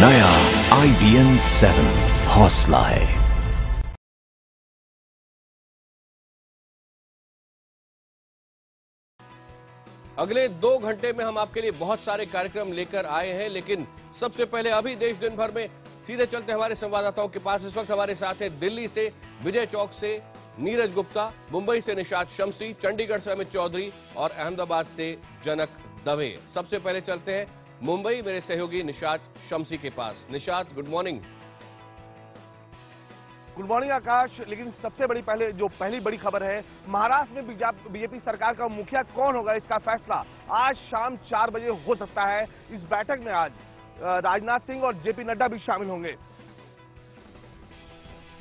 नया IBM 7 हौसला है। अगले 2 घंटे में हम आपके लिए बहुत सारे कार्यक्रम लेकर आए हैं, लेकिन सबसे पहले अभी देश दिन भर में सीधे चलते हमारे संवाददाताओं के पास। इस वक्त हमारे साथ है दिल्ली से विजय चौक से नीरज गुप्ता, मुंबई से निशात शम्सी, चंडीगढ़ से अमित चौधरी और अहमदाबाद से जनक दवे। सबसे पहले चलते हैं मुंबई, मेरे सहयोगी निशात शम्सी के पास। Nishat, good morning. Good morning Akash. लेकिन सबसे पहली बड़ी खबर है, महाराष्ट्र में बीजेपी सरकार का मुखिया कौन होगा, इसका फैसला आज शाम 4 बजे हो सकता है। इस बैठक में आज राजनाथ सिंह और जेपी नड्डा भी शामिल होंगे।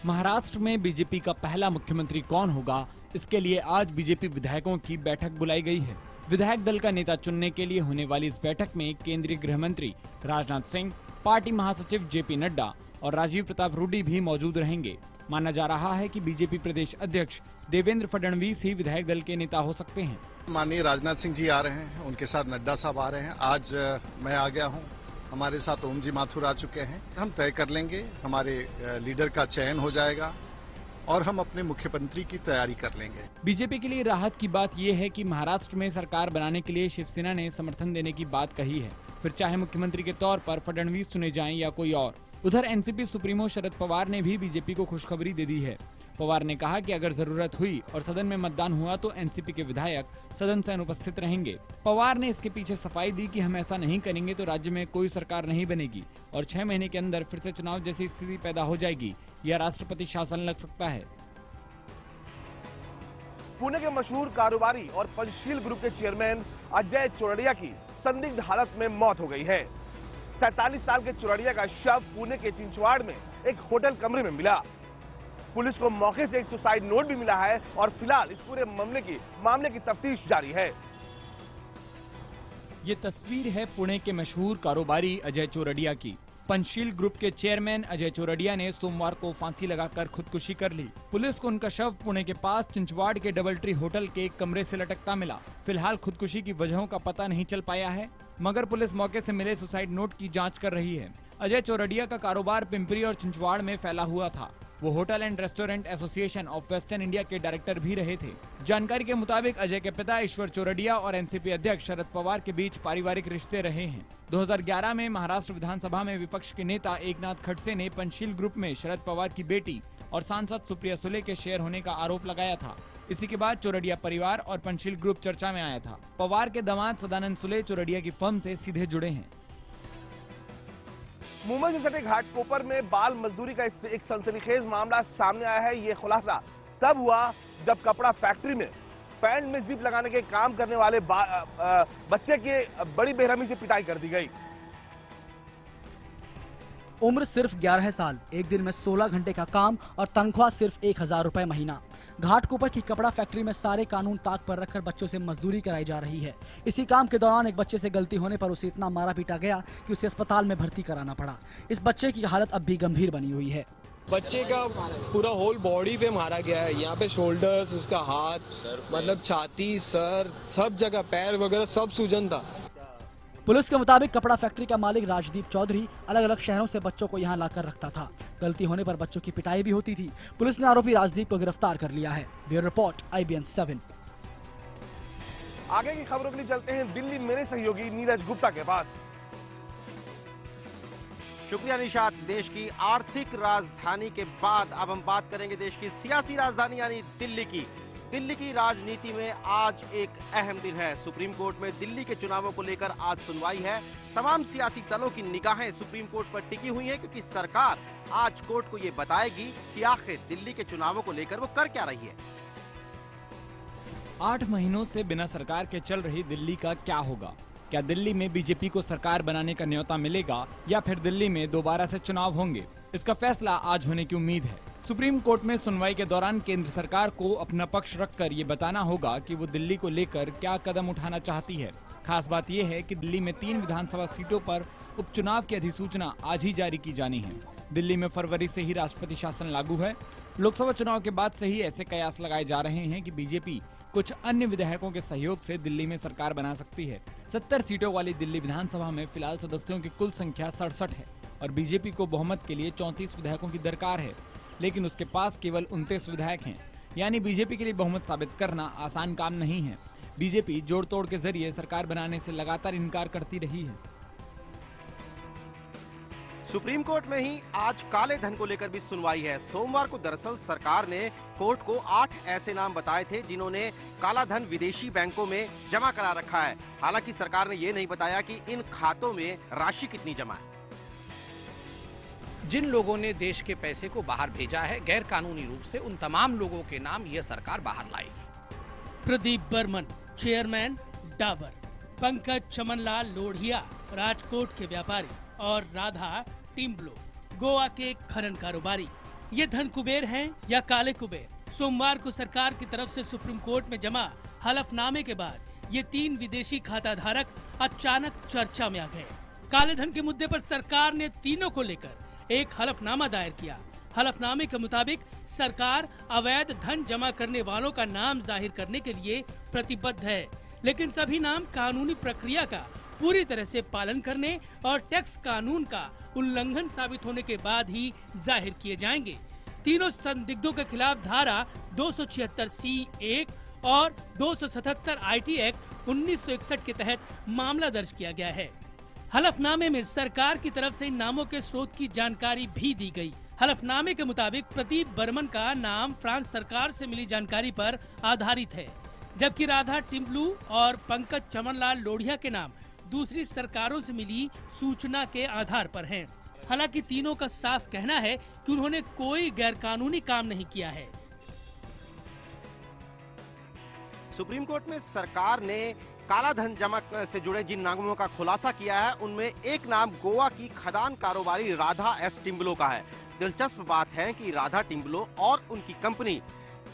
महाराष्ट्र में बीजेपी का पहला मुख्यमंत्री कौन होगा, इसके लिए आज बीजेपी विधायकों की बैठक बुलाई गई है। विधायक दल का नेता चुनने के लिए होने वाली इस बैठक में केंद्रीय गृह मंत्री राजनाथ सिंह, पार्टी महासचिव जेपी नड्डा और राजीव प्रताप रूडी भी मौजूद रहेंगे। माना जा रहा है कि बीजेपी प्रदेश अध्यक्ष देवेंद्र फडणवीस ही विधायक दल के नेता हो सकते हैं। माननीय राजनाथ सिंह जी आ रहे हैं, उनके साथ नड्डा साहब आ रहे हैं। आज मैं आ गया हूं, हमारे साथ ओम जी माथुर आ चुके हैं। हम तय कर लेंगे, हमारे लीडर का चयन हो जाएगा और हम अपने मुख्यमंत्री की तैयारी कर लेंगे। बीजेपी के लिए राहत की बात यह है कि महाराष्ट्र में सरकार बनाने के लिए शिवसेना ने समर्थन देने की बात कही है, फिर चाहे मुख्यमंत्री के तौर पर फडणवीस चुने जाएं या कोई और। उधर एनसीपी सुप्रीमो शरद पवार ने भी बीजेपी को खुशखबरी दे दी है। पवार ने कहा कि अगर जरूरत हुई और सदन में मतदान हुआ तो एनसीपी के विधायक सदन से अनुपस्थित रहेंगे। पवार ने इसके पीछे सफाई दी कि हम ऐसा नहीं करेंगे तो राज्य में कोई सरकार नहीं बनेगी और 6 महीने के अंदर फिर से चुनाव जैसी स्थिति पैदा हो जाएगी या राष्ट्रपति शासन लग सकता है। पुणे के मशहूर कारोबारी और पंचशील ग्रुप के चेयरमैन अजय चोरडिया की संदिग्ध हालत में मौत हो गई है। 47 साल के चोरडिया का शव पुणे के चिंचवाड़ में एक होटल कमरे में मिला। पुलिस को मौके से एक सुसाइड नोट भी मिला है और फिलहाल इस पूरे मामले की तफ्तीश जारी है। ये तस्वीर है पुणे के मशहूर कारोबारी अजय चोरडिया की। पंचशील ग्रुप के चेयरमैन अजय चोरडिया ने सोमवार को फांसी लगाकर खुदकुशी कर ली। पुलिस को उनका शव पुणे के पास चिंचवाड़ के डबल ट्री होटल के एक कमरे से लटकता मिला। फिलहाल खुदकुशी की वजहों का पता नहीं चल पाया है, मगर पुलिस मौके से मिले सुसाइड नोट की जांच कर रही है। अजय चोरडिया का कारोबार पिंपरी और चिंचवाड़ में फैला हुआ था। वो hotel and restaurant association of western India के डायरेक्टर भी रहे थे। जानकारी के मुताबिक अजय के पिता ईश्वर चोरडिया और एनसीपी अध्यक्ष शरद पवार के बीच पारिवारिक रिश्ते रहे हैं। 2011 में महाराष्ट्र विधानसभा में विपक्ष के नेता एकनाथ खडसे ने पंचशील ग्रुप में शरद पवार की बेटी और सांसद सुप्रिया सुले के शेयर होने का आरोप लगाया था। इसी के बाद चोरडिया परिवार और पंचशील ग्रुप चर्चा में आया था। पवार के दामाद सदानंद सुले चोरडिया की फर्म से सीधे जुड़े हैं। मुंबई से सटे घाटकोपर में बाल मजदूरी का एक सनसनीखेज मामला सामने आया है। ये खुलासा तब हुआ जब कपड़ा फैक्ट्री में पैंट में जिप लगाने के काम करने वाले बच्चे की बड़ी बेरहमी से पिटाई कर दी गई। उम्र सिर्फ 11 साल, एक दिन में 16 घंटे का काम और तनख्वाह सिर्फ 1000 रुपए महीना। घाटकोपर की कपड़ा फैक्ट्री में सारे कानून ताक पर रखकर बच्चों से मजदूरी कराई जा रही है। इसी काम के दौरान एक बच्चे से गलती होने पर उसे इतना मारा पीटा गया कि उसे अस्पताल में भर्ती कराना पड़ा। इस बच्चे की हालत अब भी गंभीर बनी हुई है। बच्चे का पूरा होल बॉडी पे मारा गया है। यहाँ पे शोल्डर्स, उसका हाथ, मतलब छाती, सर, सब जगह पैर वगैरह सब सूजन था। पुलिस के मुताबिक कपड़ा फैक्ट्री का मालिक राजदीप चौधरी अलग अलग शहरों से बच्चों को यहां लाकर रखता था। गलती होने पर बच्चों की पिटाई भी होती थी। पुलिस ने आरोपी राजदीप को गिरफ्तार कर लिया है। Bureau report IBN 7। आगे की खबरों के लिए चलते हैं दिल्ली, मेरे सहयोगी नीरज गुप्ता के पास। शुक्रिया निशात। देश की आर्थिक राजधानी के बाद अब हम बात करेंगे देश की सियासी राजधानी यानी दिल्ली की। दिल्ली की राजनीति में आज एक अहम दिन है। सुप्रीम कोर्ट में दिल्ली के चुनावों को लेकर आज सुनवाई है। तमाम सियासी दलों की निगाहें सुप्रीम कोर्ट पर टिकी हुई हैं क्योंकि सरकार आज कोर्ट को ये बताएगी कि आखिर दिल्ली के चुनावों को लेकर वो कर क्या रही है। 8 महीनों से बिना सरकार के चल रही दिल्ली का क्या होगा? क्या दिल्ली में बीजेपी को सरकार बनाने का न्योता मिलेगा या फिर दिल्ली में दोबारा से चुनाव होंगे? इसका फैसला आज होने की उम्मीद है। सुप्रीम कोर्ट में सुनवाई के दौरान केंद्र सरकार को अपना पक्ष रखकर ये बताना होगा कि वो दिल्ली को लेकर क्या कदम उठाना चाहती है। खास बात यह है कि दिल्ली में 3 विधानसभा सीटों पर उपचुनाव की अधिसूचना आज ही जारी की जानी है। दिल्ली में फरवरी से ही राष्ट्रपति शासन लागू है। लोकसभा चुनाव के बाद से ही ऐसे कयास लगाए जा रहे हैं कि बीजेपी कुछ अन्य विधायकों के सहयोग से दिल्ली में सरकार बना सकती है। 70 सीटों वाली दिल्ली विधानसभा में फिलहाल सदस्यों की कुल संख्या 67 है। और बीजेपी को बहुमत के लिए 34 विधायकों की दरकार है, लेकिन उसके पास केवल 29 विधायक हैं। यानी बीजेपी के लिए बहुमत साबित करना आसान काम नहीं है। बीजेपी जोड़ तोड़ के जरिए सरकार बनाने से लगातार इनकार करती रही है। सुप्रीम कोर्ट में ही आज काले धन को लेकर भी सुनवाई है। सोमवार को दरअसल सरकार ने कोर्ट को 8 ऐसे नाम बताए थे जिन्होंने काला धन विदेशी बैंकों में जमा करा रखा है। हालांकि सरकार ने ये नहीं बताया कि इन खातों में राशि कितनी जमा है। जिन लोगों ने देश के पैसे को बाहर भेजा है गैर कानूनी रूप से, उन तमाम लोगों के नाम यह सरकार बाहर लाएगी। प्रदीप बर्मन, चेयरमैन डाबर, पंकज चमनलाल लोढ़िया, राजकोट के व्यापारी, और राधा टिम्ब्लो, गोवा के खनन कारोबारी। ये धन कुबेर हैं या काले कुबेर? सोमवार को सरकार की तरफ से सुप्रीम कोर्ट में जमा हलफनामे के बाद ये 3 विदेशी खाता धारक अचानक चर्चा में आ गए। काले धन के मुद्दे पर सरकार ने तीनों को लेकर एक हलफनामा दायर किया। हलफनामे के मुताबिक सरकार अवैध धन जमा करने वालों का नाम जाहिर करने के लिए प्रतिबद्ध है, लेकिन सभी नाम कानूनी प्रक्रिया का पूरी तरह से पालन करने और टैक्स कानून का उल्लंघन साबित होने के बाद ही जाहिर किए जाएंगे। तीनों संदिग्धों के खिलाफ धारा 276C1 और 277 IT एक्ट 1961 के तहत मामला दर्ज किया गया है। हलफनामे में सरकार की तरफ से इन नामों के स्रोत की जानकारी भी दी गई। हलफनामे के मुताबिक प्रदीप बर्मन का नाम फ्रांस सरकार से मिली जानकारी पर आधारित है, जबकि राधा टिम्ब्लू और पंकज चमनलाल लोढ़िया के नाम दूसरी सरकारों से मिली सूचना के आधार पर हैं। हालांकि तीनों का साफ कहना है कि उन्होंने कोई गैरकानूनी काम नहीं किया है। सुप्रीम कोर्ट में सरकार ने काला धन जमा से जुड़े जिन नामों का खुलासा किया है उनमें एक नाम गोवा की खदान कारोबारी राधा एस टिम्ब्लो का है। दिलचस्प बात है कि राधा टिम्ब्लो और उनकी कंपनी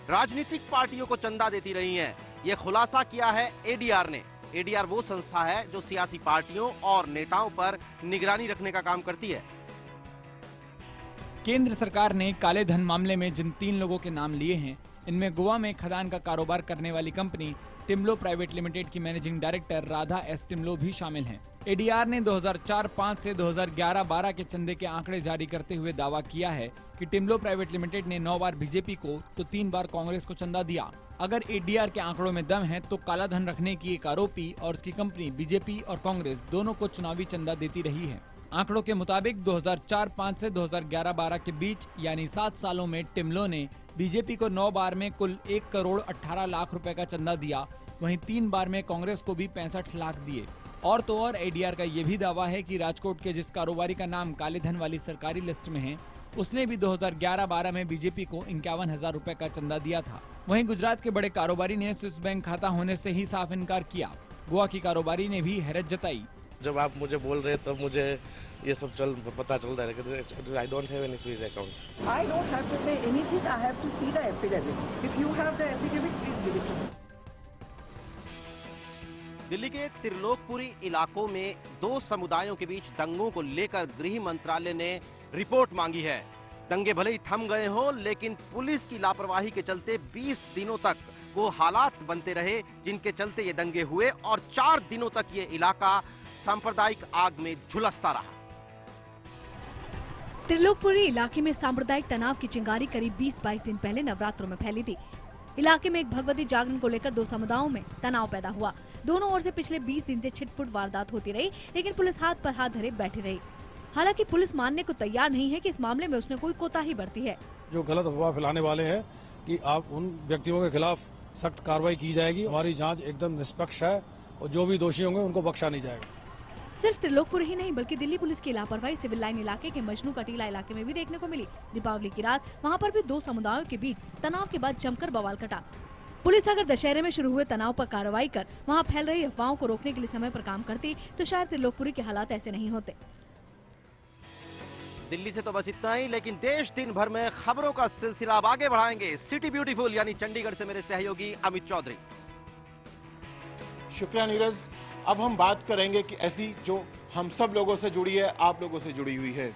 राजनीतिक पार्टियों को चंदा देती रही है। ये खुलासा किया है एडीआर ने। एडीआर वो संस्था है जो सियासी पार्टियों और नेताओं पर निगरानी रखने का काम करती है। केंद्र सरकार ने काले धन मामले में जिन 3 लोगों के नाम लिए हैं, इनमें गोवा में खदान का कारोबार करने वाली कंपनी टिम्ब्लो प्राइवेट लिमिटेड की मैनेजिंग डायरेक्टर राधा एस टिम्ब्लो भी शामिल हैं। एडीआर ने 2004-05 से 2011-12 के चंदे के आंकड़े जारी करते हुए दावा किया है कि टिम्ब्लो प्राइवेट लिमिटेड ने 9 बार बीजेपी को तो 3 बार कांग्रेस को चंदा दिया। अगर एडीआर के आंकड़ों में दम है तो काला धन रखने की एक आरोपी और उसकी कंपनी बीजेपी और कांग्रेस दोनों को चुनावी चंदा देती रही है। आंकड़ों के मुताबिक 2004-05 से 2011-12 के बीच यानी 7 सालों में टिम्ब्लो ने बीजेपी को 9 बार में कुल 1 करोड़ 18 लाख रुपए का चंदा दिया, वहीं 3 बार में कांग्रेस को भी 65 लाख दिए। और तो और एडीआर का ये भी दावा है कि राजकोट के जिस कारोबारी का नाम काले धन वाली सरकारी लिस्ट में है, उसने भी 2011-12 में बीजेपी को 51,000 रुपए का चंदा दिया था। वहीं गुजरात के बड़े कारोबारी ने स्विस बैंक खाता होने से ही साफ इनकार किया। गोवा की कारोबारी ने भी हैरत जताई। जब आप मुझे बोल रहे तब मुझे ये सब पता चल रहा है। I don't have any Swiss account. I don't have to say anything, I have to see the affidavit. If you have the affidavit please give it to me. Delhi के त्रिलोकपुरी इलाकों में 2 समुदायों के बीच दंगों को लेकर गृह मंत्रालय ने रिपोर्ट मांगी है। दंगे भले ही थम गए हों, लेकिन पुलिस की लापरवाही के चलते 20 दिनों तक वो हालात बनते रहे जिनके चलते ये दंगे हुए और 4 दिनों तक ये इलाका सांप्रदायिक आग में झुलसता रहा। त्रिलोकपुरी इलाके में सांप्रदायिक तनाव की चिंगारी करीब 20-22 दिन पहले नवरात्रों में फैली थी। इलाके में एक भगवती जागरण को लेकर 2 समुदायों में तनाव पैदा हुआ। दोनों ओर से पिछले 20 दिन से छिटपुट वारदात होती रही, लेकिन पुलिस हाथ पर हाथ धरे बैठी रही। हालांकि पुलिस मानने को तैयार नहीं है कि इस मामले में उसने कोई कोताही बरती है। जो गलत अफवाह फैलाने वाले हैं कि आप उन व्यक्तियों के खिलाफ सख्त कार्रवाई की जाएगी। हमारी जांच एकदम निष्पक्ष है और जो भी दोषी होंगे उनको बख्शा नहीं जाएगा। सिर्फ त्रिलोकपुर ही नहीं बल्कि दिल्ली पुलिस की लापरवाही सिविल लाइन इलाके के मजनू कटीला इलाके में भी देखने को मिली। दीपावली की रात वहां पर भी 2 समुदायों के बीच तनाव के बाद जमकर बवाल कटा। पुलिस अगर दशहरे में शुरू हुए तनाव पर कार्रवाई कर वहां फैल रही अफवाहों को रोकने के लिए समय पर काम करती तो शायद त्रिलोकपुरी के हालात ऐसे नहीं होते। दिल्ली से तो बस इतना ही, लेकिन देश दिन भर में खबरों का सिलसिला अब आगे बढ़ाएंगे सिटी ब्यूटीफुल यानी चंडीगढ़ से मेरे सहयोगी अमित चौधरी। शुक्रिया नीरज। अब हम बात करेंगे कि ऐसी जो हम सब लोगों से जुड़ी है, आप लोगों से जुड़ी हुई है,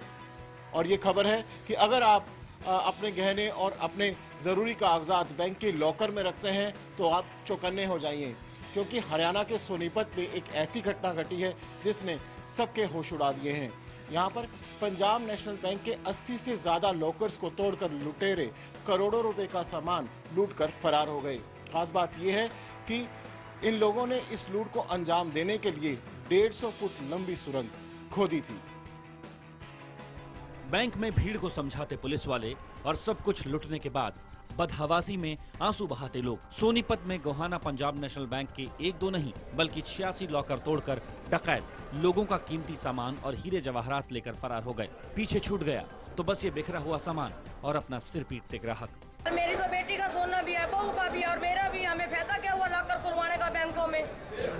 और ये खबर है कि अगर आप अपने गहने और अपने जरूरी कागजात बैंक के लॉकर में रखते हैं तो आप चौकन्ने हो जाइए, क्योंकि हरियाणा के सोनीपत में एक ऐसी घटना घटी है जिसने सबके होश उड़ा दिए हैं। यहाँ पर पंजाब नेशनल बैंक के 80 से ज्यादा लॉकर्स को तोड़कर लुटेरे करोड़ों रुपए का सामान लूटकर फरार हो गए। खास बात यह है कि इन लोगों ने इस लूट को अंजाम देने के लिए 150 फुट लंबी सुरंग खोदी थी। बैंक में भीड़ को समझाते पुलिस वाले और सब कुछ लुटने के बाद बदहवासी में आंसू बहाते लोग सोनीपत में गोहाना पंजाब नेशनल बैंक के एक दो नहीं बल्कि 86 लॉकर तोड़कर डकैत लोगों का कीमती सामान और हीरे जवाहरात लेकर फरार हो गए। पीछे छूट गया तो बस ये बिखरा हुआ सामान और अपना सिर पीटते ग्राहक। मेरी तो बेटी का सोना भी है, बहू का भी है और मेरा भी। हमें फायदा क्या हुआ लॉकर खुलवाने का बैंकों में?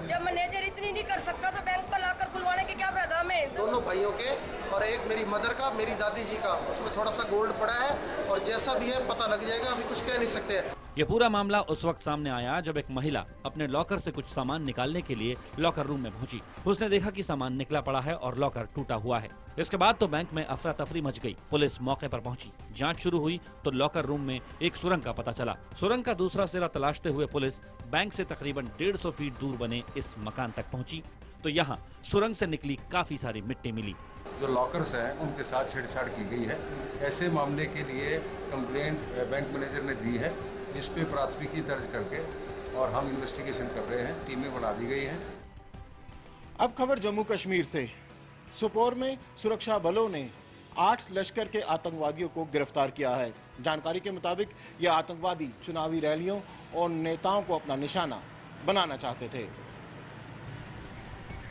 जब मैनेजर इतनी नहीं कर सकता तो बैंक का लॉकर खुलवाने के क्या फायदा हमें? दोनों भाइयों के और एक मेरी मदर का, मेरी दादी जी का, उसमें थोड़ा सा गोल्ड पड़ा है और जैसा भी है पता लग जाएगा, अभी कुछ कह नहीं सकते। ये पूरा मामला उस वक्त सामने आया जब एक महिला अपने लॉकर से कुछ सामान निकालने के लिए लॉकर रूम में पहुंची। उसने देखा कि सामान निकला पड़ा है और लॉकर टूटा हुआ है। इसके बाद तो बैंक में अफरा तफरी मच गई। पुलिस मौके पर पहुंची, जांच शुरू हुई तो लॉकर रूम में एक सुरंग का पता चला। सुरंग का दूसरा सिरा तलाशते हुए पुलिस बैंक से तकरीबन 150 फीट दूर बने इस मकान तक पहुंची तो यहाँ सुरंग से निकली काफी सारी मिट्टी मिली। जो लॉकर्स हैं उनके साथ छेड़छाड़ की गई है। ऐसे मामले के लिए कंप्लेंट बैंक मैनेजर ने दी है, जिस पे प्राथमिकी दर्ज करके और हम इन्वेस्टिगेशन कर रहे हैं, टीमें बना दी गई हैं। अब खबर जम्मू कश्मीर से। सोपोर में सुरक्षा बलों ने 8 लश्कर के आतंकवादियों को गिरफ्तार किया है। जानकारी के मुताबिक ये आतंकवादी चुनावी रैलियों और नेताओं को अपना निशाना बनाना चाहते थे।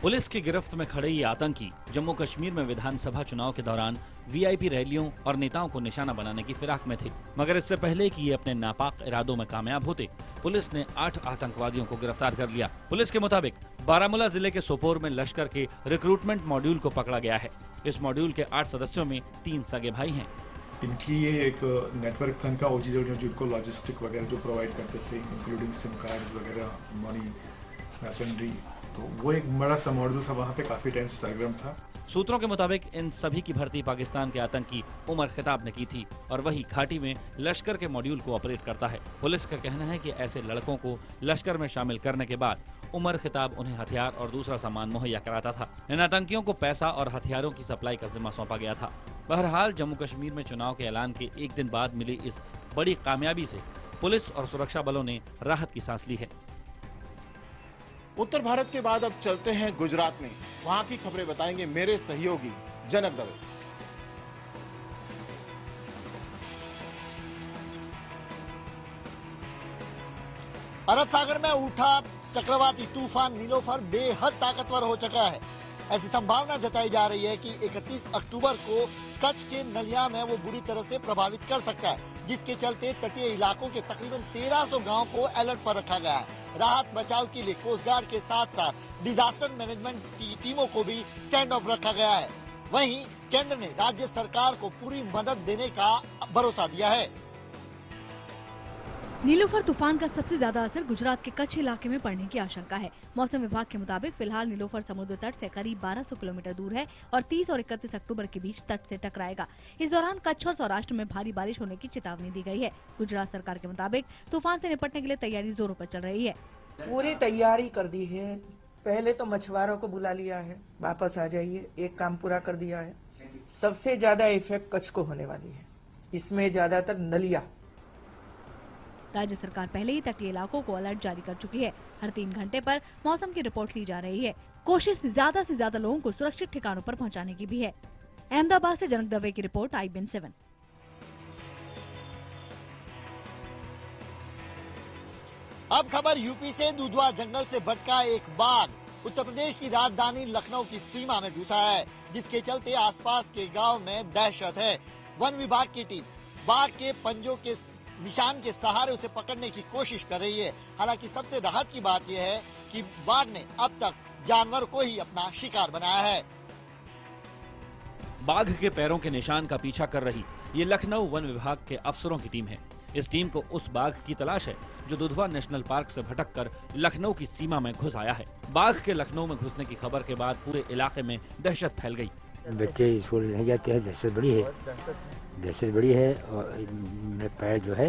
पुलिस की गिरफ्त में खड़े ये आतंकी जम्मू कश्मीर में विधानसभा चुनाव के दौरान वीआईपी रैलियों और नेताओं को निशाना बनाने की फिराक में थे। मगर इससे पहले कि ये अपने नापाक इरादों में कामयाब होते, पुलिस ने 8 आतंकवादियों को गिरफ्तार कर लिया। पुलिस के मुताबिक बारामूला जिले के सोपोर में लश्कर के रिक्रूटमेंट मॉड्यूल को पकड़ा गया है। इस मॉड्यूल के 8 सदस्यों में 3 सगे भाई हैं। इनकी ये एक नेटवर्क था इनका ओजी जिनको लॉजिस्टिक वगैरह जो प्रोवाइड करते थे, इंक्लूडिंग सिम कार्ड वगैरह, मनी, मैसनरी, तो वो एक बड़ा सा मॉड्यूल था। वहाँ पे काफी टाइम से सरगर्म था। सूत्रों के मुताबिक इन सभी की भर्ती पाकिस्तान के आतंकी उमर खिताब ने की थी और वही घाटी में लश्कर के मॉड्यूल को ऑपरेट करता है। पुलिस का कहना है कि ऐसे लड़कों को लश्कर में शामिल करने के बाद उमर खिताब उन्हें हथियार और दूसरा सामान मुहैया कराता था। इन आतंकियों को पैसा और हथियारों की सप्लाई का जिम्मा सौंपा गया था। बहरहाल जम्मू कश्मीर में चुनाव के ऐलान के एक दिन बाद मिली इस बड़ी कामयाबी से पुलिस और सुरक्षा बलों ने राहत की सांस ली है। उत्तर भारत के बाद अब चलते हैं गुजरात में। वहां की खबरें बताएंगे मेरे सहयोगी जनक दवे। अरब सागर में उठा चक्रवाती तूफान नीलोफर बेहद ताकतवर हो चुका है। ऐसी संभावना जताई जा रही है कि 31 अक्टूबर को कच्छ के नलिया में वो बुरी तरह से प्रभावित कर सकता है, जिसके चलते तटीय इलाकों के तकरीबन 1300 गांवों को अलर्ट पर रखा गया है। राहत बचाव के लिए कोस्ट गार्ड के साथ साथ डिजास्टर मैनेजमेंट की टीमों को भी स्टैंड ऑफ रखा गया है। वहीं केंद्र ने राज्य सरकार को पूरी मदद देने का भरोसा दिया है। नीलोफर तूफान का सबसे ज्यादा असर गुजरात के कच्छ इलाके में पड़ने की आशंका है। मौसम विभाग के मुताबिक फिलहाल नीलोफर समुद्र तट से करीब 1200 किलोमीटर दूर है और 30 और 31 अक्टूबर के बीच तट से टकराएगा। इस दौरान कच्छ और सौराष्ट्र में भारी बारिश होने की चेतावनी दी गई है। गुजरात सरकार के मुताबिक तूफान से निपटने के लिए तैयारी जोरों पर चल रही है। पूरी तैयारी कर दी है। पहले तो मछुआरों को बुला लिया है, वापस आ जाइए, एक काम पूरा कर दिया है। सबसे ज्यादा इफेक्ट कच्छ को होने वाली है, इसमें ज्यादातर नलिया। राज्य सरकार पहले ही तटीय इलाकों को अलर्ट जारी कर चुकी है। हर 3 घंटे पर मौसम की रिपोर्ट ली जा रही है। कोशिश ज्यादा से ज्यादा लोगों को सुरक्षित ठिकानों पर पहुंचाने की भी है। अहमदाबाद से जनक दवे की रिपोर्ट, IBN 7। अब खबर यूपी से। दुधवा जंगल से भटका एक बाघ उत्तर प्रदेश की राजधानी लखनऊ की सीमा में घुसा है, जिसके चलते आसपास के गांव में दहशत है। वन विभाग की टीम बाघ के पंजों के निशान के सहारे उसे पकड़ने की कोशिश कर रही है। हालांकि सबसे राहत की बात यह है कि बाघ ने अब तक जानवर को ही अपना शिकार बनाया है। बाघ के पैरों के निशान का पीछा कर रही ये लखनऊ वन विभाग के अफसरों की टीम है। इस टीम को उस बाघ की तलाश है जो दुधवा नेशनल पार्क से भटककर लखनऊ की सीमा में घुस आया है। बाघ के लखनऊ में घुसने की खबर के बाद पूरे इलाके में दहशत फैल गई। बच्चे स्कूल नहीं जाते हैं, दहशत बड़ी है और मेरे पैर जो है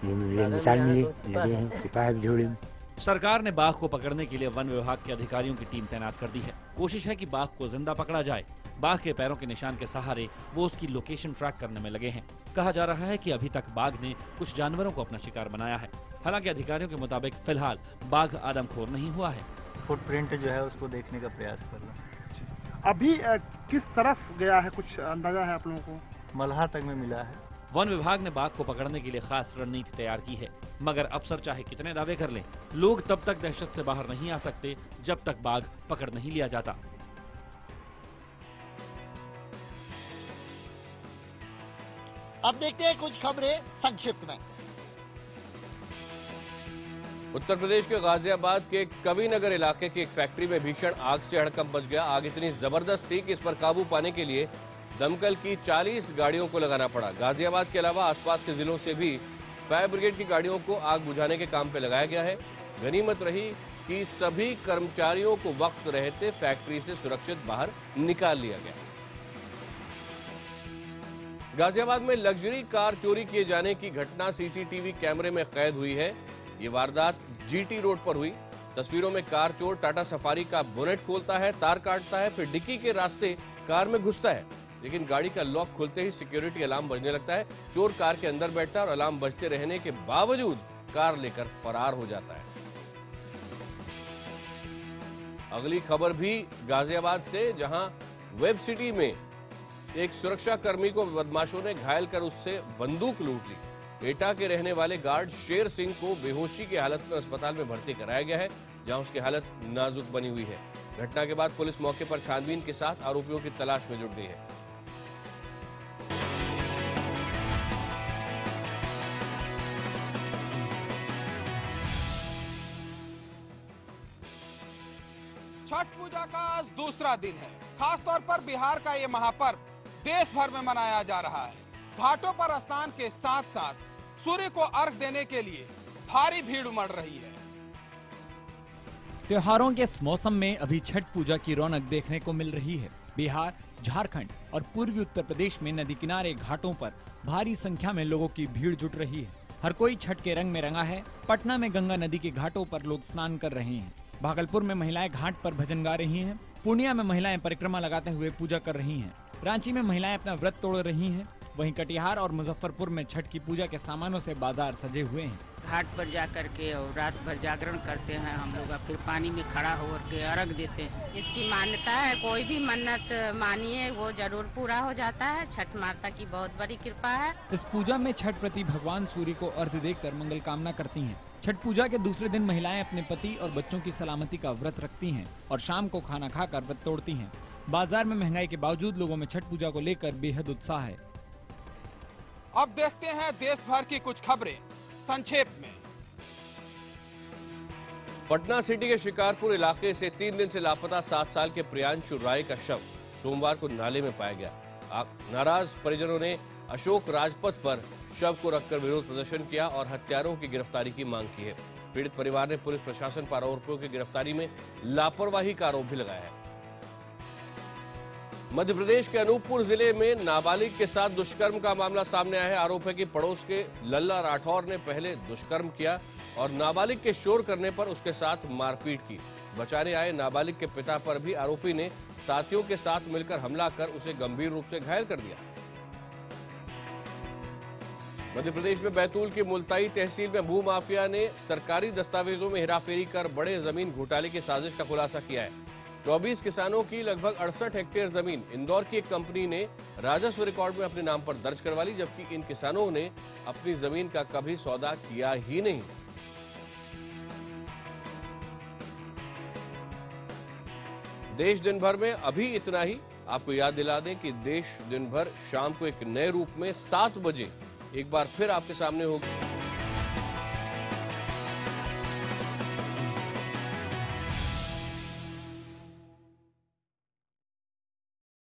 निशान मिले लगे हैं, सिपाही झोड़े में। सरकार ने बाघ को पकड़ने के लिए वन विभाग के अधिकारियों की टीम तैनात कर दी है। कोशिश है कि बाघ को जिंदा पकड़ा जाए। बाघ के पैरों के निशान के सहारे वो उसकी लोकेशन ट्रैक करने में लगे हैं। कहा जा रहा है कि अभी तक बाघ ने कुछ जानवरों को अपना शिकार बनाया है। हालांकि अधिकारियों के मुताबिक फिलहाल बाघ आदमखोर नहीं हुआ है। फुटप्रिंट जो है उसको देखने का प्रयास कर रहे हैं। अभी किस तरफ गया है, कुछ अंदाजा है आप लोगों को? मल्हा तक में मिला है। वन विभाग ने बाघ को पकड़ने के लिए खास रणनीति तैयार की है, मगर अफसर चाहे कितने दावे कर लें, लोग तब तक दहशत से बाहर नहीं आ सकते जब तक बाघ पकड़ नहीं लिया जाता। अब देखते हैं कुछ खबरें संक्षिप्त में। उत्तर प्रदेश के गाजियाबाद के कविनगर इलाके की एक फैक्ट्री में भीषण आग से हड़कंप मच गया। आग इतनी जबरदस्त थी कि इस पर काबू पाने के लिए दमकल की 40 गाड़ियों को लगाना पड़ा। गाजियाबाद के अलावा आसपास के जिलों से भी फायर ब्रिगेड की गाड़ियों को आग बुझाने के काम पे लगाया गया है। गनीमत रही कि सभी कर्मचारियों को वक्त रहते फैक्ट्री से सुरक्षित बाहर निकाल लिया गया। गाजियाबाद में लग्जरी कार चोरी किए जाने की घटना सीसीटीवी कैमरे में कैद हुई है। ये वारदात जीटी रोड पर हुई। तस्वीरों में कार चोर टाटा सफारी का बोनेट खोलता है, तार काटता है, फिर डिक्की के रास्ते कार में घुसता है, लेकिन गाड़ी का लॉक खुलते ही सिक्योरिटी अलार्म बजने लगता है। चोर कार के अंदर बैठता है और अलार्म बजते रहने के बावजूद कार लेकर फरार हो जाता है। अगली खबर भी गाजियाबाद से, जहां वेब सिटी में एक सुरक्षा कर्मी को बदमाशों ने घायल कर उससे बंदूक लूट ली। एटा के रहने वाले गार्ड शेर सिंह को बेहोशी की हालत में अस्पताल में भर्ती कराया गया है, जहां उसकी हालत नाजुक बनी हुई है। घटना के बाद पुलिस मौके पर छानबीन के साथ आरोपियों की तलाश में जुट गई है। छठ पूजा का आज दूसरा दिन है। खासतौर पर बिहार का ये महापर्व देश भर में मनाया जा रहा है। घाटों पर स्नान के साथ साथ सूर्य को अर्घ देने के लिए भारी भीड़ उमड़ रही है। त्योहारों के इस मौसम में अभी छठ पूजा की रौनक देखने को मिल रही है। बिहार, झारखंड और पूर्वी उत्तर प्रदेश में नदी किनारे घाटों पर भारी संख्या में लोगों की भीड़ जुट रही है। हर कोई छठ के रंग में रंगा है। पटना में गंगा नदी के घाटों पर लोग स्नान कर रहे हैं। भागलपुर में महिलाएं घाट पर भजन गा रही हैं। पूर्णिया में महिलाएं परिक्रमा लगाते हुए पूजा कर रही हैं। रांची में महिलाएं अपना व्रत तोड़ रही हैं। वहीं कटिहार और मुजफ्फरपुर में छठ की पूजा के सामानों से बाजार सजे हुए हैं। घाट पर जा करके और रात भर जागरण करते हैं हम लोग, फिर पानी में खड़ा होकर के अर्घ देते हैं। इसकी मान्यता है, कोई भी मन्नत मानिए वो जरूर पूरा हो जाता है। छठ माता की बहुत बड़ी कृपा है। इस पूजा में छठ प्रति भगवान सूर्य को अर्घ देकर मंगल कामना करती हैं। छठ पूजा के दूसरे दिन महिलाएं अपने पति और बच्चों की सलामती का व्रत रखती हैं और शाम को खाना खाकर व्रत तोड़ती हैं। बाजार में महंगाई के बावजूद लोगों में छठ पूजा को लेकर बेहद उत्साह है। अब देखते हैं देश भर की कुछ खबरें संक्षेप में। पटना सिटी के शिकारपुर इलाके से 3 दिन से लापता 7 साल के प्रियांशु राय का शव सोमवार को नाले में पाया गया। नाराज परिजनों ने अशोक राजपथ पर शव को रखकर विरोध प्रदर्शन किया और हत्यारों की गिरफ्तारी की मांग की है। पीड़ित परिवार ने पुलिस प्रशासन पर आरोपियों की गिरफ्तारी में लापरवाही का आरोप भी लगाया है। मध्य प्रदेश के अनूपपुर जिले में नाबालिग के साथ दुष्कर्म का मामला सामने आया है। आरोप है कि पड़ोस के लल्ला राठौर ने पहले दुष्कर्म किया और नाबालिग के शोर करने पर उसके साथ मारपीट की। बचाने आए नाबालिग के पिता पर भी आरोपी ने साथियों के साथ मिलकर हमला कर उसे गंभीर रूप से घायल कर दिया। मध्य प्रदेश में बैतूल की मुल्ताई तहसील में भूमाफिया ने सरकारी दस्तावेजों में हेराफेरी कर बड़े जमीन घोटाले की साजिश का खुलासा किया है। 24 किसानों की लगभग 68 हेक्टेयर जमीन इंदौर की एक कंपनी ने राजस्व रिकॉर्ड में अपने नाम पर दर्ज करवा ली, जबकि इन किसानों ने अपनी जमीन का कभी सौदा किया ही नहीं। देश दिन भर में अभी इतना ही। आपको याद दिला दें कि देश दिन भर शाम को एक नए रूप में 7 बजे एक बार फिर आपके सामने होगी।